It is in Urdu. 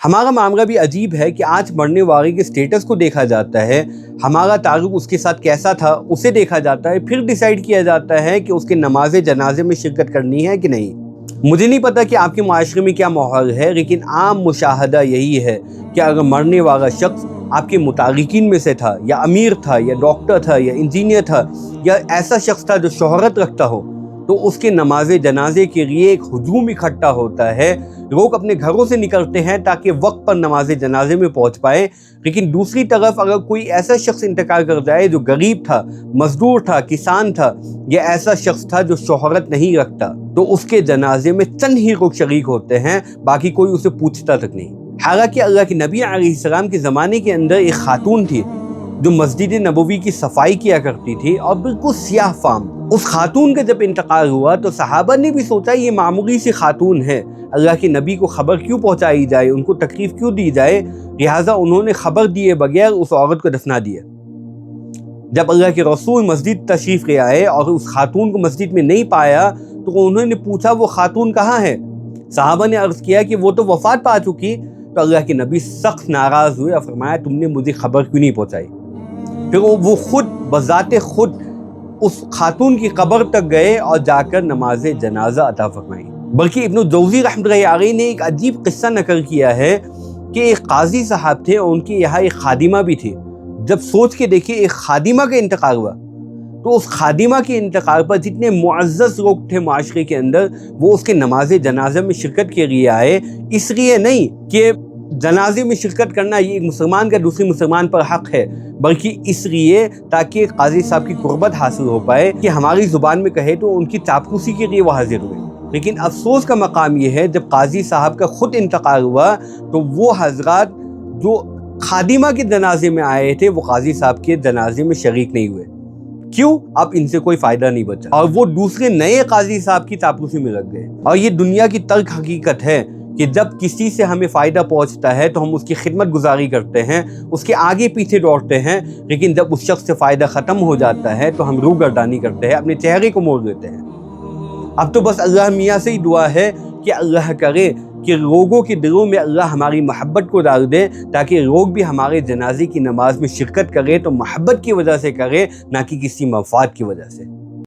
ہمارا معاملہ بھی عجیب ہے کہ آج مرنے والے کے سٹیٹس کو دیکھا جاتا ہے، ہمارا تعلق اس کے ساتھ کیسا تھا اسے دیکھا جاتا ہے، پھر ڈیسائیڈ کیا جاتا ہے کہ اس کے نماز جنازے میں شرکت کرنی ہے کہ نہیں۔ مجھے نہیں پتا کہ آپ کے معاشرے میں کیا ماحول ہے، لیکن عام مشاہدہ یہی ہے کہ اگر مرنے والا شخص آپ کے متعلقین میں سے تھا، یا امیر تھا، یا ڈاکٹر تھا، یا انجینئر تھا، یا ایسا شخص تھا جو شہرت رکھتا ہو، تو اس کے نماز جنازے کے لیے ایک ہجوم اکٹھا ہوتا ہے۔ لوگ اپنے گھروں سے نکلتے ہیں تاکہ وقت پر نماز جنازے میں پہنچ پائے، لیکن دوسری طرف اگر کوئی ایسا شخص انتقال کر جائے جو غریب تھا، مزدور تھا، کسان تھا، یا ایسا شخص تھا جو شہرت نہیں رکھتا، تو اس کے جنازے میں چند ہی لوگ شریک ہوتے ہیں، باقی کوئی اسے پوچھتا تک نہیں۔ حالانکہ اللہ کے نبی علیہ السلام کے زمانے کے اندر ایک خاتون تھی جو مسجد نبوی کی صفائی کیا کرتی تھی، اور بالکل سیاہ فام۔ اس خاتون کا جب انتقال ہوا تو صحابہ نے بھی سوچا یہ معمولی سی خاتون ہے، اللہ کے نبی کو خبر کیوں پہنچائی جائے، ان کو تکلیف کیوں دی جائے، لہٰذا انہوں نے خبر دیے بغیر اس عورت کو دفنا دیا۔ جب اللہ کے رسول مسجد تشریف لے آئے اور اس خاتون کو مسجد میں نہیں پایا تو انہوں نے پوچھا وہ خاتون کہاں ہے؟ صحابہ نے عرض کیا کہ وہ تو وفات پا چکی۔ تو اللہ کے نبی سخت ناراض ہوئے اور فرمایا تم نے مجھے خبر کیوں نہیں پہنچائی؟ پھر وہ خود بذات خود اس خاتون کی قبر تک گئے اور جا کر نماز جنازہ عطا فرمائی۔ بلکہ ابن جوزی رحمۃ اللہ علیہ نے ایک عجیب قصہ نقل کیا ہے کہ ایک قاضی صاحب تھے اور ان کے یہاں ایک خادمہ بھی تھی۔ جب سوچ کے دیکھیں ایک خادمہ کا انتقال ہوا تو اس خادمہ کے انتقال پر جتنے معزز لوگ تھے معاشرے کے اندر وہ اس کے نماز جنازہ میں شرکت کے لیے آئے، اس لیے نہیں کہ جنازے میں شرکت کرنا یہ ایک مسلمان کا دوسری مسلمان پر حق ہے، بلکہ اس لیے تاکہ قاضی صاحب کی قربت حاصل ہو پائے، کہ ہماری زبان میں کہے تو ان کی چاپلوسی کے لیے وہ حاضر ہوئے۔ لیکن افسوس کا مقام یہ ہے جب قاضی صاحب کا خود انتقال ہوا تو وہ حضرات جو خادمہ کے جنازے میں آئے تھے وہ قاضی صاحب کے جنازے میں شریک نہیں ہوئے۔ کیوں؟ اب ان سے کوئی فائدہ نہیں بچا اور وہ دوسرے نئے قاضی صاحب کی چاپلوسی میں لگ گئے۔ اور یہ دنیا کی تلخ حقیقت ہے کہ جب کسی سے ہمیں فائدہ پہنچتا ہے تو ہم اس کی خدمت گزاری کرتے ہیں، اس کے آگے پیچھے دوڑتے ہیں، لیکن جب اس شخص سے فائدہ ختم ہو جاتا ہے تو ہم روگردانی کرتے ہیں، اپنے چہرے کو موڑ دیتے ہیں۔ اب تو بس اللہ میاں سے ہی دعا ہے کہ اللہ کرے کہ لوگوں کے دلوں میں اللہ ہماری محبت کو ڈال دے، تاکہ لوگ بھی ہمارے جنازے کی نماز میں شرکت کرے تو محبت کی وجہ سے کرے، نہ کہ کسی مفاد کی وجہ سے۔